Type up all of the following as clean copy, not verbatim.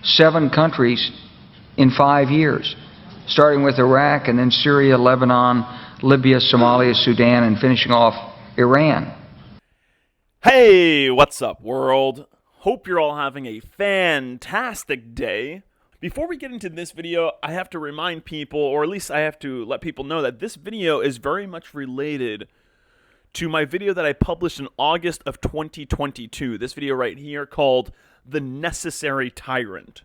7 countries in 5 years, starting with Iraq and then Syria, Lebanon, Libya, Somalia, Sudan, and finishing off Iran. Hey, what's up, world? Hope you're all having a fantastic day. Before we get into this video, I have to remind people, or at least I have to let people know that this video is very much related to my video that I published in August of 2022. This video right here called The Necessary Tyrant.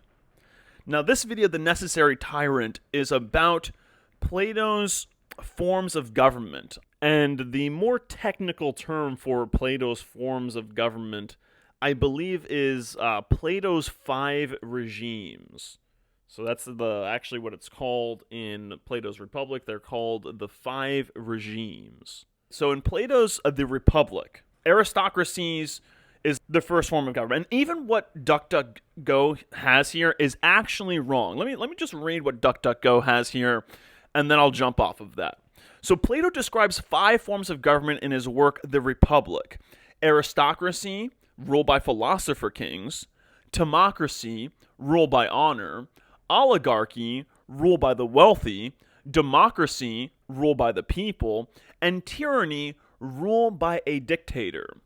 Now, this video, The Necessary Tyrant, is about Plato's forms of government. And the more technical term for Plato's forms of government, I believe, is Plato's 5 regimes. So that's actually what it's called in Plato's Republic. They're called the 5 regimes. So in Plato's The Republic, aristocracies is the first form of government. And even what DuckDuckGo has here is actually wrong. Let me just read what DuckDuckGo has here, and then I'll jump off of that. So Plato describes 5 forms of government in his work, The Republic. Aristocracy, ruled by philosopher kings. Timocracy, ruled by honor. Oligarchy, ruled by the wealthy. Democracy, ruled by the people. And tyranny, ruled by a dictator.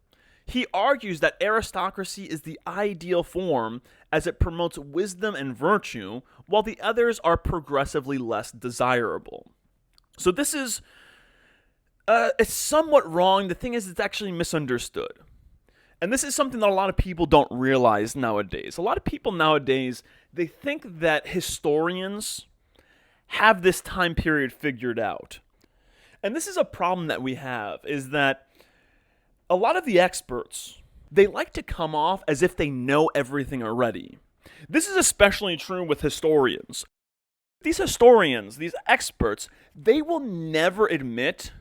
He argues that aristocracy is the ideal form as it promotes wisdom and virtue, while the others are progressively less desirable. So this is, it's somewhat wrong. The thing is, it's actually misunderstood. And this is something that a lot of people don't realize nowadays. A lot of people nowadays, they think that historians have this time period figured out. And this is a problem that we have, is that a lot of the experts, they like to come off as if they know everything already. This is especially true with historians. These historians, these experts, they will never admit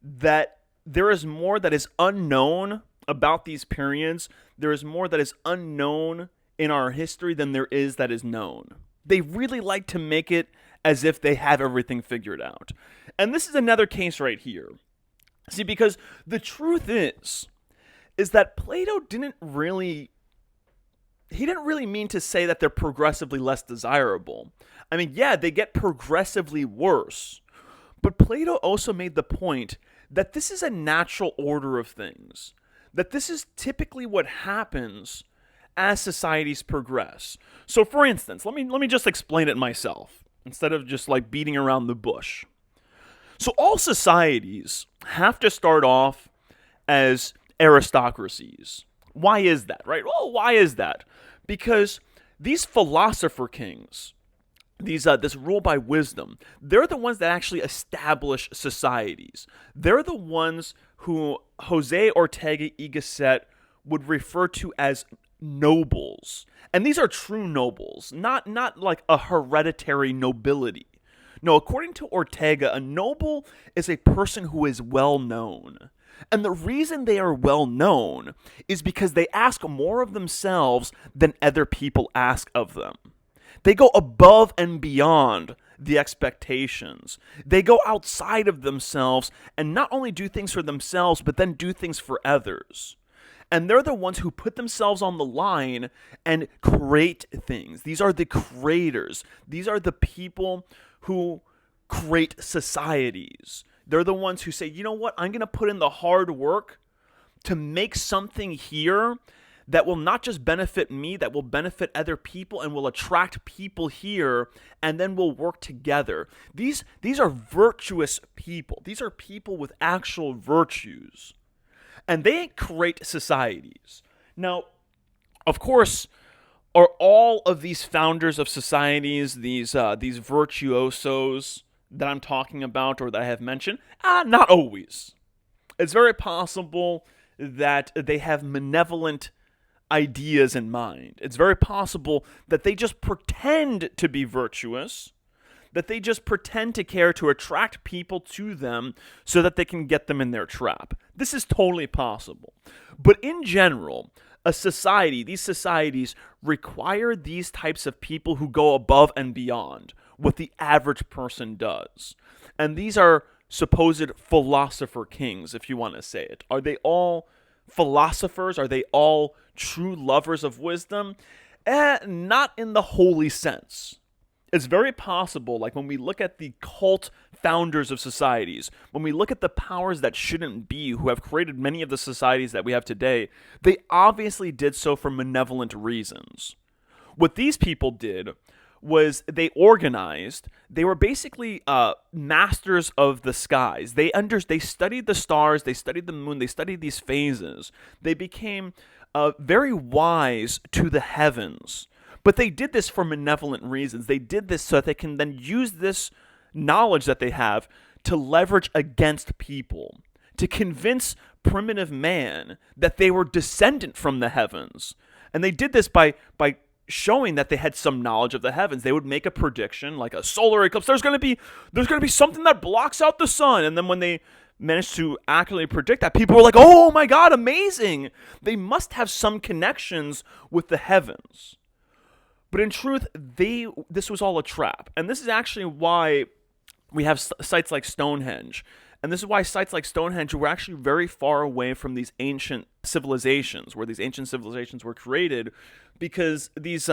that there is more that is unknown about these periods. There is more that is unknown in our history than there is that is known. They really like to make it as if they have everything figured out. And this is another case right here. See, because the truth is that Plato didn't really mean to say that they're progressively less desirable. I mean, yeah, they get progressively worse. But Plato also made the point that this is a natural order of things. That this is typically what happens as societies progress. So for instance, let me just explain it myself, instead of just like beating around the bush. So all societies have to start off as aristocracies. Why is that, right? Well, why is that? Because these philosopher kings, this rule by wisdom, they're the ones that actually establish societies. They're the ones who Jose Ortega y Gasset would refer to as nobles. And these are true nobles, not like a hereditary nobility. No, according to Ortega, a noble is a person who is well known. And the reason they are well known is because they ask more of themselves than other people ask of them. They go above and beyond the expectations. They go outside of themselves and not only do things for themselves, but then do things for others. And they're the ones who put themselves on the line and create things. These are the creators. These are the people who create societies. They're the ones who say, you know what, I'm going to put in the hard work to make something here that will not just benefit me, that will benefit other people and will attract people here, and then we'll work together. These are virtuous people. These are people with actual virtues. And they create societies. Now, of course, are all of these founders of societies, these virtuosos that I'm talking about or that I have mentioned? Not always. It's very possible that they have malevolent ideas in mind. It's very possible that they just pretend to be virtuous, that they just pretend to care to attract people to them so that they can get them in their trap. This is totally possible. But in general, a society, these societies require these types of people who go above and beyond what the average person does. And these are supposed philosopher kings, if you want to say it. Are they all philosophers? Are they all true lovers of wisdom? Not in the holy sense. It's very possible, like when we look at the cult founders of societies, when we look at the powers that shouldn't be who have created many of the societies that we have today, they obviously did so for malevolent reasons. What these people did was they organized. They were basically masters of the skies. They studied the stars, they studied the moon, they studied these phases. They became very wise to the heavens. But they did this for malevolent reasons. They did this so that they can then use this knowledge that they have to leverage against people, to convince primitive man that they were descendant from the heavens. And they did this by showing that they had some knowledge of the heavens. They would make a prediction, like a solar eclipse. There's going to be something that blocks out the sun. And then when they managed to accurately predict that, people were like, "Oh my God, amazing! They must have some connections with the heavens." But in truth, this was all a trap. And this is actually why we have sites like Stonehenge. And this is why sites like Stonehenge were actually very far away from these ancient civilizations, where these ancient civilizations were created, because these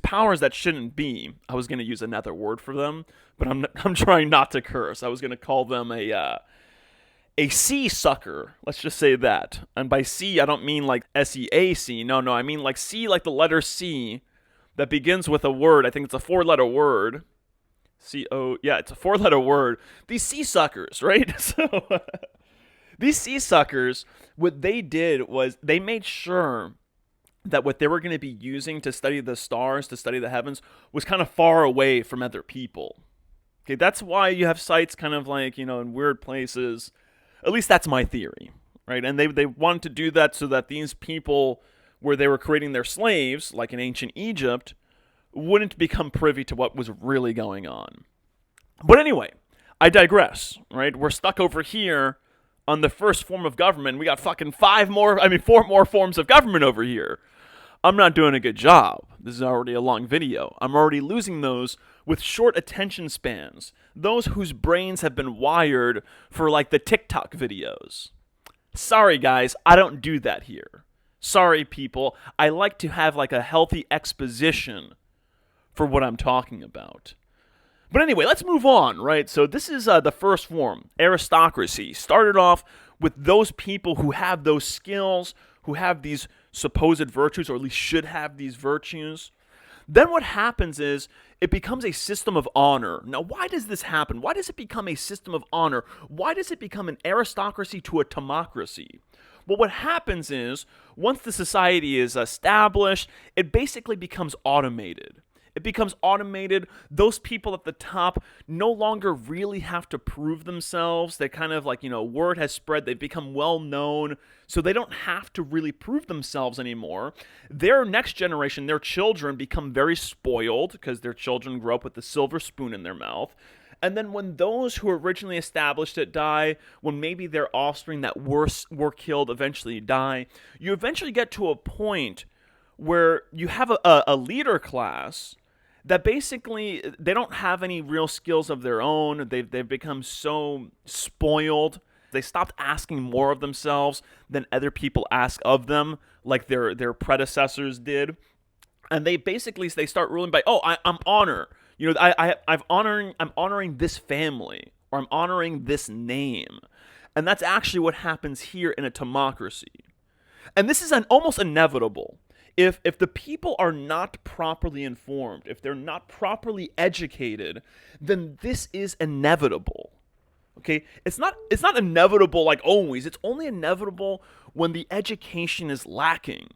powers that shouldn't be, I was going to use another word for them, but I'm trying not to curse. I was going to call them a sea sucker. Let's just say that. And by sea, I don't mean like SEAC. No, I mean like C, like the letter C, that begins with a word. I think it's a 4-letter word. It's a 4-letter word. These sea suckers, right? So these sea suckers, what they did was they made sure that what they were going to be using to study the stars, to study the heavens, was kind of far away from other people. Okay, that's why you have sites kind of like, in weird places. At least that's my theory, right? And they wanted to do that so that these people, where they were creating their slaves, like in ancient Egypt, wouldn't become privy to what was really going on. But anyway, I digress, right? We're stuck over here on the first form of government. We got fucking 4 more forms of government over here. I'm not doing a good job. This is already a long video. I'm already losing those with short attention spans. Those whose brains have been wired for like the TikTok videos. Sorry guys, I don't do that here. Sorry, people. I like to have like a healthy exposition for what I'm talking about. But anyway, let's move on, right? So this is the first form, aristocracy. Started off with those people who have those skills, who have these supposed virtues, or at least should have these virtues. Then what happens is it becomes a system of honor. Now, why does this happen? Why does it become a system of honor? Why does it become an aristocracy to a timocracy? Well, what happens is, once the society is established, it basically becomes automated. It becomes automated. Those people at the top no longer really have to prove themselves. They kind of like, word has spread. They've become well known. So they don't have to really prove themselves anymore. Their next generation, their children, become very spoiled because their children grow up with the silver spoon in their mouth. And then when those who originally established it die, when maybe their offspring that were killed eventually die, you eventually get to a point where you have a leader class that basically, they don't have any real skills of their own. They've become so spoiled. They stopped asking more of themselves than other people ask of them, like their predecessors did. And they start ruling by, I'm honor. I'm honoring this family, or I'm honoring this name. And that's actually what happens here in a timocracy. And this is almost inevitable. If the people are not properly informed, if they're not properly educated, then this is inevitable. Okay? It's not inevitable like always. It's only inevitable when the education is lacking.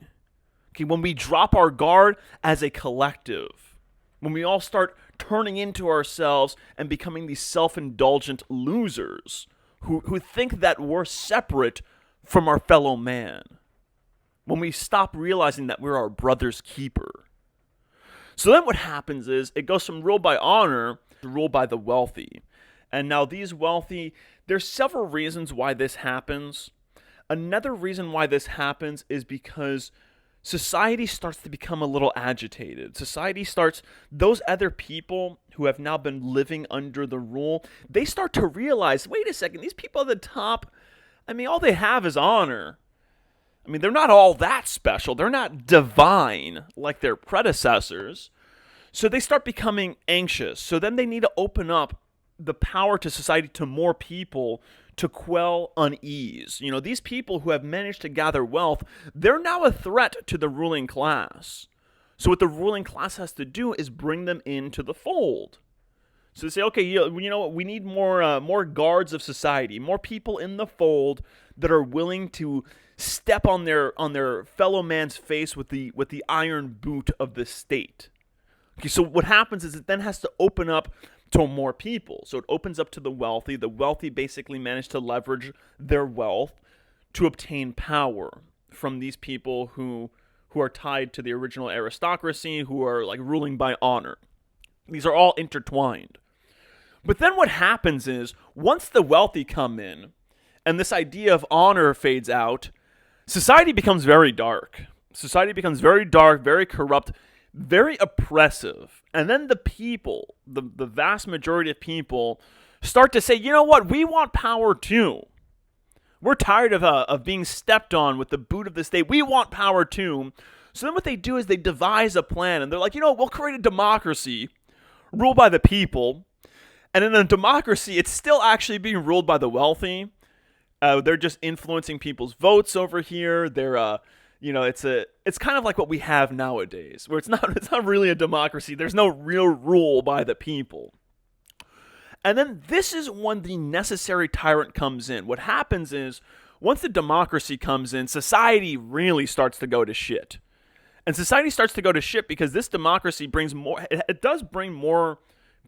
Okay, when we drop our guard as a collective. When we all start turning into ourselves and becoming these self-indulgent losers who think that we're separate from our fellow man. When we stop realizing that we're our brother's keeper. So then what happens is it goes from rule by honor to rule by the wealthy. And now these wealthy, there's several reasons why this happens. Another reason why this happens is because society starts to become a little agitated. Those other people who have now been living under the rule, they start to realize, wait a second, these people at the top, all they have is honor. I mean, they're not all that special. They're not divine like their predecessors. So they start becoming anxious. So then they need to open up the power to society to more people to quell unease. You know, these people who have managed to gather wealth, they're now a threat to the ruling class. So what the ruling class has to do is bring them into the fold. So they say, okay, you know what? We need more guards of society, more people in the fold that are willing to step on their fellow man's face with the iron boot of the state. Okay, so what happens is it then has to open up to more people. So it opens up to the wealthy. The wealthy basically manage to leverage their wealth to obtain power from these people who are tied to the original aristocracy, who are like ruling by honor. These are all intertwined. But then what happens is, once the wealthy come in, and this idea of honor fades out, society becomes very dark. Society becomes very dark, very corrupt, very oppressive. And then the people, the vast majority of people, start to say, you know what, we want power too. We're tired of being stepped on with the boot of the state. We want power too. So then what they do is they devise a plan, and they're like, you know what, we'll create a democracy ruled by the people. And in a democracy, it's still actually being ruled by the wealthy. They're just influencing people's votes over here. They're, it's kind of like what we have nowadays, where it's not really a democracy. There's no real rule by the people. And then this is when the necessary tyrant comes in. What happens is, once the democracy comes in, society really starts to go to shit. And society starts to go to shit because this democracy brings more. It does bring more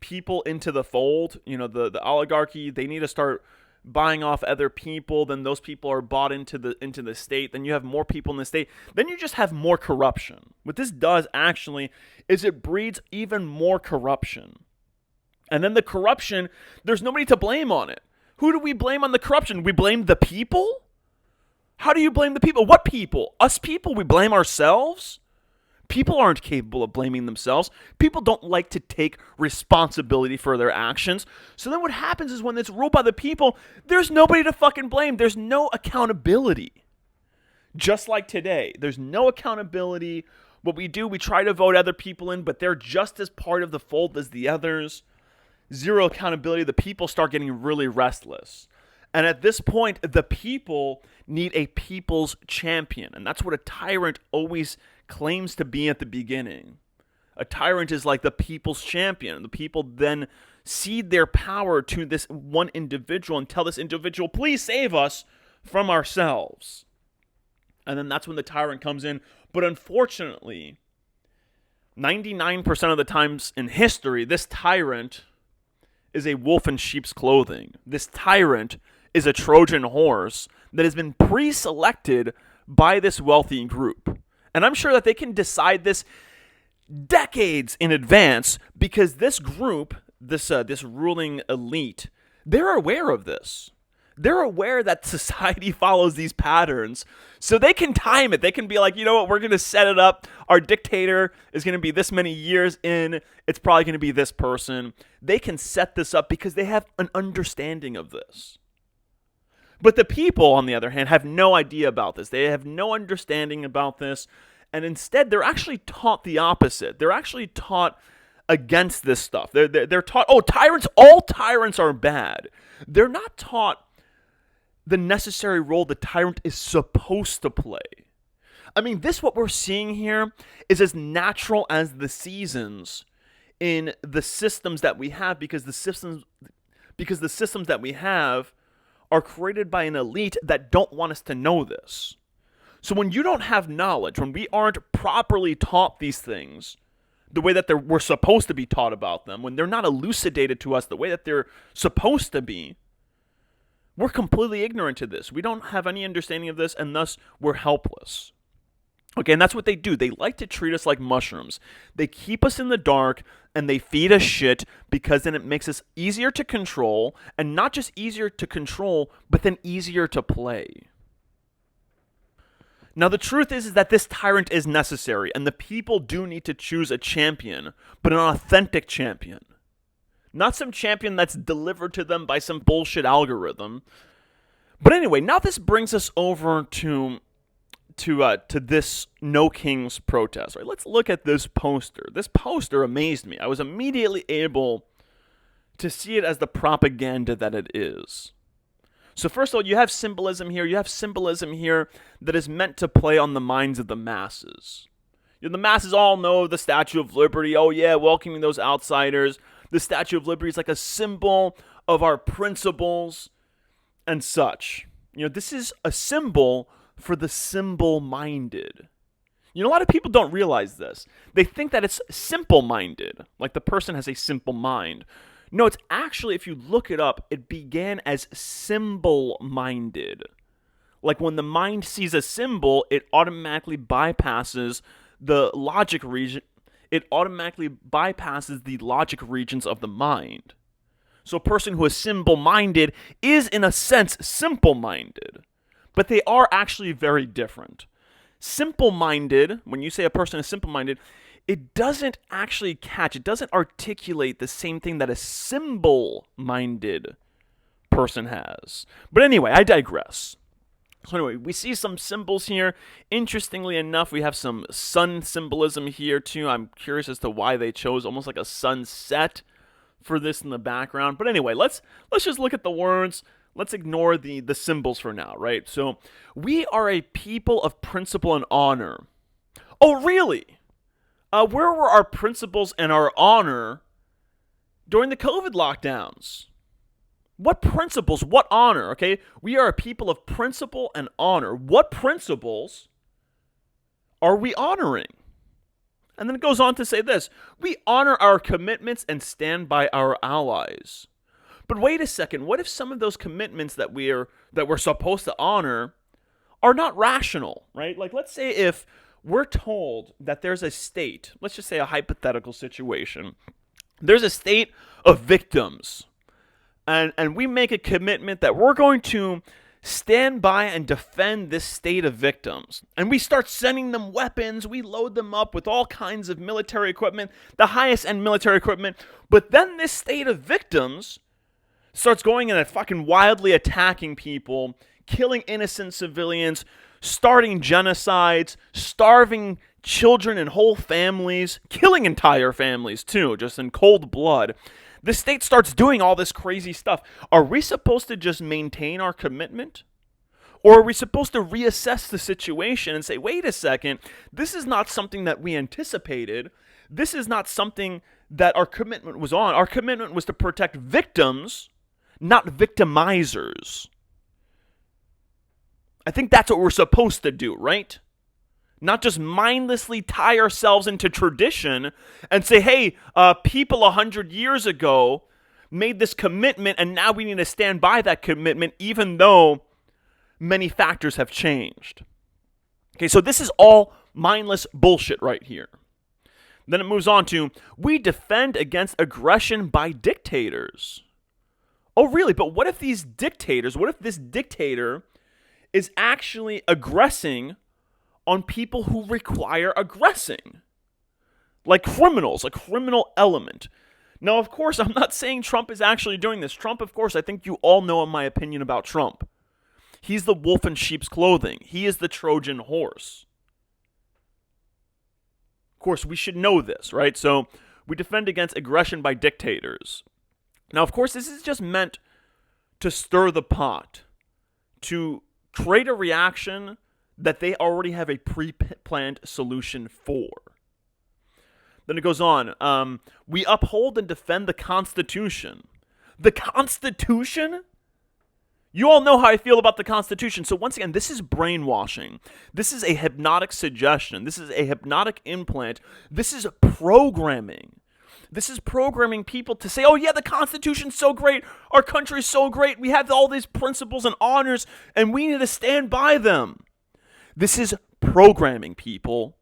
people into the fold. You know, the oligarchy, they need to start buying off other people. Then those people are bought into the state. Then you have more people in the state. Then you just have more corruption. What this does actually is it breeds even more corruption. And then the corruption, there's nobody to blame on it. Who do we blame on the corruption? We blame the people? How do you blame the people? What people? Us people? We blame ourselves? People aren't capable of blaming themselves. People don't like to take responsibility for their actions. So then what happens is when it's ruled by the people, there's nobody to fucking blame. There's no accountability. Just like today, there's no accountability. What we do, we try to vote other people in, but they're just as part of the fold as the others. Zero accountability. The people start getting really restless. And at this point, the people need a people's champion. And that's what a tyrant always claims to be at the beginning. A tyrant is like the people's champion. The people then cede their power to this one individual and tell this individual, please save us from ourselves. And then that's when the tyrant comes in. But unfortunately, 99% of the times in history, this tyrant is a wolf in sheep's clothing. This tyrant is a Trojan horse that has been pre-selected by this wealthy group. And I'm sure that they can decide this decades in advance because this group, this ruling elite, they're aware of this. They're aware that society follows these patterns, so they can time it. They can be like, you know what, we're going to set it up. Our dictator is going to be this many years in. It's probably going to be this person. They can set this up because they have an understanding of this. But the people, on the other hand, have no idea about this. They have no understanding about this, and instead, they're actually taught the opposite. They're actually taught against this stuff. They're taught, all tyrants are bad. They're not taught the necessary role the tyrant is supposed to play. I mean, what we're seeing here is as natural as the seasons in the systems that we have, because the systems that we have are created by an elite that don't want us to know this. So when you don't have knowledge, when we aren't properly taught these things the way that we're supposed to be taught about them, when they're not elucidated to us the way that they're supposed to be, we're completely ignorant to this. We don't have any understanding of this, and thus we're helpless. Okay, and that's what they do. They like to treat us like mushrooms. They keep us in the dark, and they feed us shit because then it makes us easier to control, and not just easier to control, but then easier to play. Now, the truth is that this tyrant is necessary, and the people do need to choose a champion, but an authentic champion. Not some champion that's delivered to them by some bullshit algorithm. But anyway, now this brings us over to to this No Kings protest. Right? Let's look at this poster. This poster amazed me. I was immediately able to see it as the propaganda that it is. So first of all, you have symbolism here. You have symbolism here that is meant to play on the minds of the masses. You know, the masses all know the Statue of Liberty. Oh yeah, welcoming those outsiders. The Statue of Liberty is like a symbol of our principles and such. You know, this is a symbol for the simple-minded. You know, a lot of people don't realize this. They think that it's simple-minded, like the person has a simple mind. No, it's actually, if you look it up, it began as symbol-minded. Like when the mind sees a symbol, it automatically bypasses the logic region. It automatically bypasses the logic regions of the mind. So a person who is simple-minded is, in a sense, simple-minded. But they are actually very different. Simple-minded, when you say a person is simple-minded, it doesn't actually catch, it doesn't articulate the same thing that a symbol-minded person has. But anyway, I digress. So anyway, we see some symbols here. Interestingly enough, we have some sun symbolism here too. I'm curious as to why they chose almost like a sunset for this in the background. But anyway, let's just look at the words. Let's ignore the symbols for now, right? So, we are a people of principle and honor. Oh, really? Where were our principles and our honor during the COVID lockdowns? What principles? What honor? Okay, we are a people of principle and honor. What principles are we honoring? And then it goes on to say this: we honor our commitments and stand by our allies. But wait a second, what if some of those commitments that we're supposed to honor are not rational, right? Like, let's say if we're told that there's a state, let's just say a hypothetical situation, there's a state of victims, and we make a commitment that we're going to stand by and defend this state of victims. And we start sending them weapons, we load them up with all kinds of military equipment, the highest end military equipment, but then this state of victims starts going and fucking wildly attacking people, killing innocent civilians, starting genocides, starving children and whole families, killing entire families too, just in cold blood. The state starts doing all this crazy stuff. Are we supposed to just maintain our commitment? Or are we supposed to reassess the situation and say, wait a second, this is not something that we anticipated. This is not something that our commitment was on. Our commitment was to protect victims, not victimizers. I think that's what we're supposed to do, right? Not just mindlessly tie ourselves into tradition and say, hey, people 100 years ago made this commitment and now we need to stand by that commitment even though many factors have changed. Okay, so this is all mindless bullshit right here. Then it moves on to, we defend against aggression by dictators. Oh, really? But what if these dictators, what if this dictator is actually aggressing on people who require aggressing? Like criminals, a criminal element. Now, of course, I'm not saying Trump is actually doing this. Trump, of course, I think you all know my opinion about Trump. He's the wolf in sheep's clothing. He is the Trojan horse. Of course, we should know this, right? So, we defend against aggression by dictators. Now, of course, this is just meant to stir the pot, to create a reaction that they already have a pre-planned solution for. Then it goes on, we uphold and defend the Constitution. The Constitution? You all know how I feel about the Constitution. So once again, this is brainwashing. This is a hypnotic suggestion. This is a hypnotic implant. This is programming. This is programming people to say, oh yeah, the Constitution's so great. Our country's so great. We have all these principles and honors, and we need to stand by them. This is programming, people.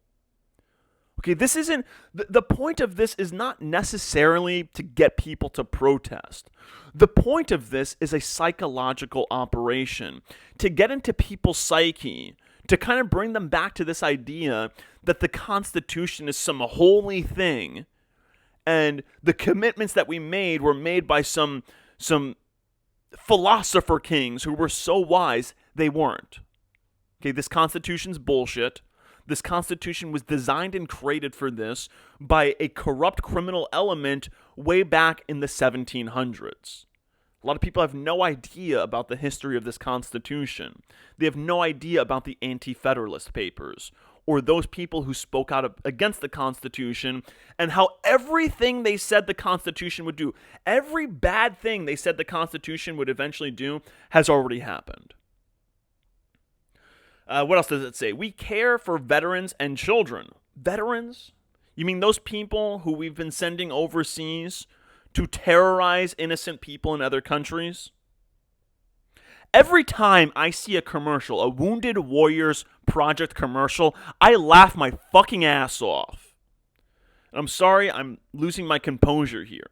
Okay, this isn't, the point of this is not necessarily to get people to protest. The point of this is a psychological operation, to get into people's psyche, to kind of bring them back to this idea that the Constitution is some holy thing, and the commitments that we made were made by some philosopher kings who were so wise, they weren't. Okay, this Constitution's bullshit. This Constitution was designed and created for this by a corrupt criminal element way back in the 1700s. A lot of people have no idea about the history of this Constitution. They have no idea about the Anti-Federalist Papers, or those people who spoke out against the Constitution, and how everything they said the Constitution would do, every bad thing they said the Constitution would eventually do, has already happened. What else does it say? We care for veterans and children. Veterans? You mean those people who we've been sending overseas to terrorize innocent people in other countries? Every time I see a commercial, a Wounded Warriors Project commercial, I laugh my fucking ass off. I'm sorry, I'm losing my composure here.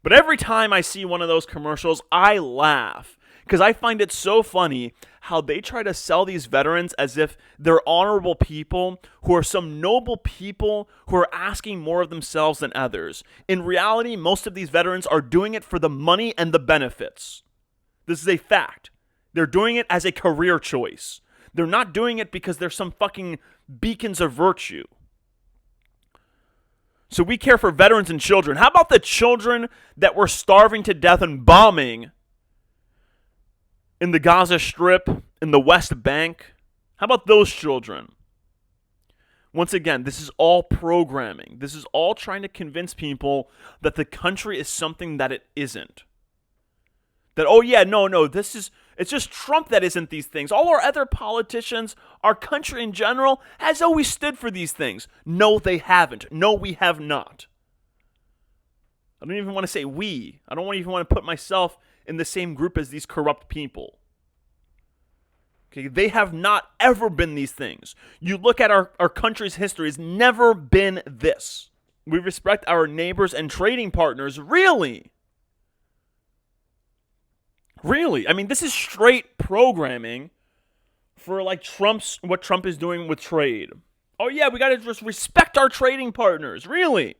But every time I see one of those commercials, I laugh. Because I find it so funny how they try to sell these veterans as if they're honorable people who are some noble people who are asking more of themselves than others. In reality, most of these veterans are doing it for the money and the benefits. This is a fact. They're doing it as a career choice. They're not doing it because they're some fucking beacons of virtue. So we care for veterans and children. How about the children that were starving to death and bombing in the Gaza Strip, in the West Bank? How about those children? Once again, this is all programming. This is all trying to convince people that the country is something that it isn't. That, oh yeah, no, it's just Trump that isn't these things. All our other politicians, our country in general, has always stood for these things. No, they haven't. No, we have not. I don't even want to say we. I don't even want to put myself in the same group as these corrupt people. Okay, they have not ever been these things. You look at our country's history, it's never been this. We respect our neighbors and trading partners, really. Really? I mean, this is straight programming for like what Trump is doing with trade. Oh yeah, we got to just respect our trading partners. Really?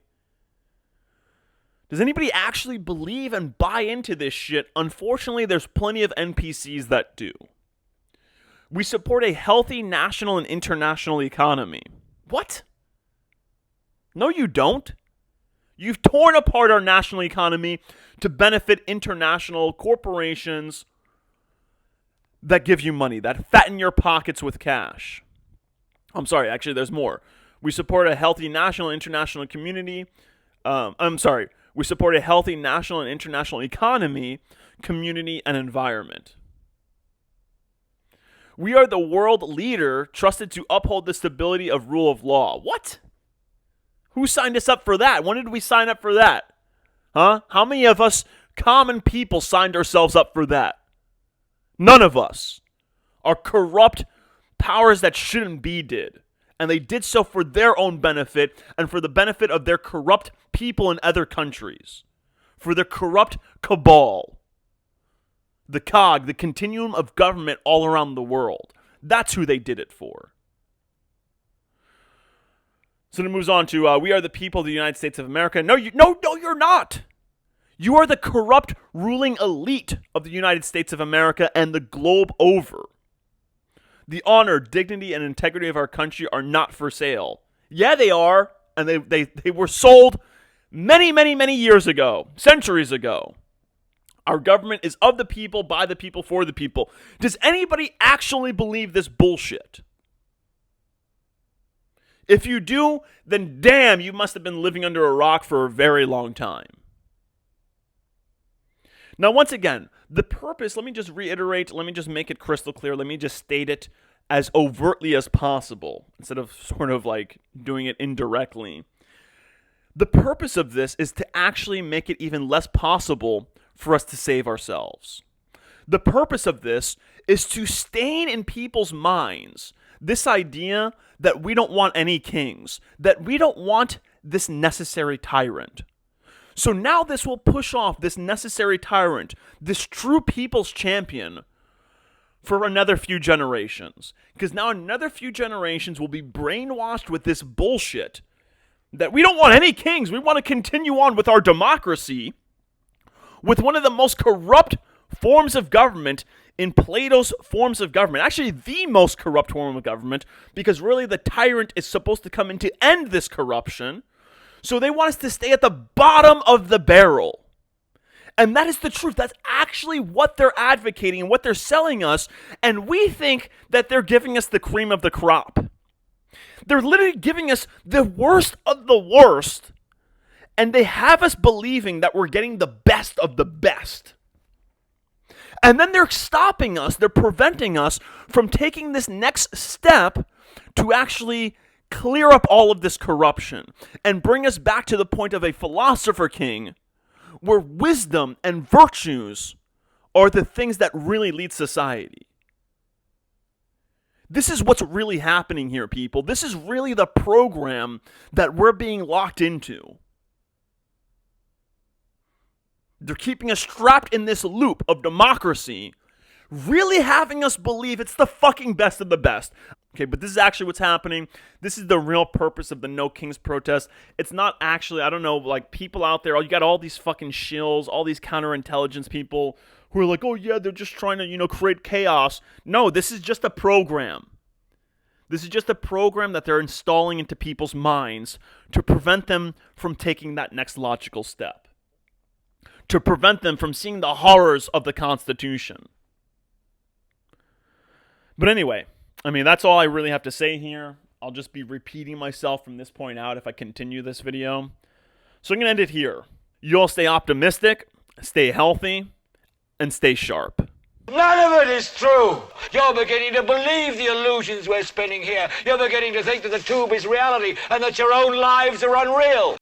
Does anybody actually believe and buy into this shit? Unfortunately, there's plenty of NPCs that do. We support a healthy national and international economy. What? No, you don't. You've torn apart our national economy to benefit international corporations that give you money, that fatten your pockets with cash. I'm sorry, actually, there's more. We support a healthy national and international community. We support a healthy national and international economy, community, and environment. We are the world leader trusted to uphold the stability of rule of law. What? Who signed us up for that? When did we sign up for that? Huh? How many of us common people signed ourselves up for that? None of us. Our corrupt powers that shouldn't be did. And they did so for their own benefit and for the benefit of their corrupt people in other countries. For their corrupt cabal. The COG, the continuum of government all around the world. That's who they did it for. So it moves on to, we are the people of the United States of America. No, you're not. You are the corrupt ruling elite of the United States of America and the globe over. The honor, dignity, and integrity of our country are not for sale. Yeah, they are. And they were sold many, many, many years ago, centuries ago. Our government is of the people, by the people, for the people. Does anybody actually believe this bullshit? If you do, then damn, you must have been living under a rock for a very long time. Now, once again, the purpose, let me just reiterate, let me just make it crystal clear, let me just state it as overtly as possible, instead of sort of like doing it indirectly. The purpose of this is to actually make it even less possible for us to save ourselves. The purpose of this is to stain in people's minds this idea that we don't want any kings, that we don't want this necessary tyrant. So now this will push off this necessary tyrant, this true people's champion, for another few generations. Because now another few generations will be brainwashed with this bullshit that we don't want any kings. We want to continue on with our democracy with one of the most corrupt forms of government in Plato's forms of government, actually the most corrupt form of government, because really the tyrant is supposed to come in to end this corruption. So they want us to stay at the bottom of the barrel. And that is the truth. That's actually what they're advocating and what they're selling us. And we think that they're giving us the cream of the crop. They're literally giving us the worst of the worst. And they have us believing that we're getting the best of the best. And then they're stopping us, they're preventing us from taking this next step to actually clear up all of this corruption and bring us back to the point of a philosopher king where wisdom and virtues are the things that really lead society. This is what's really happening here, people. This is really the program that we're being locked into. They're keeping us trapped in this loop of democracy, really having us believe it's the fucking best of the best. Okay, but this is actually what's happening. This is the real purpose of the No Kings protest. It's not actually, I don't know, like people out there, you got all these fucking shills, all these counterintelligence people who are like, oh yeah, they're just trying to, create chaos. No, this is just a program. This is just a program that they're installing into people's minds to prevent them from taking that next logical step. To prevent them from seeing the horrors of the Constitution. But anyway, that's all I really have to say here. I'll just be repeating myself from this point out if I continue this video. So I'm going to end it here. You all stay optimistic, stay healthy, and stay sharp. None of it is true. You're beginning to believe the illusions we're spinning here. You're beginning to think that the tube is reality and that your own lives are unreal.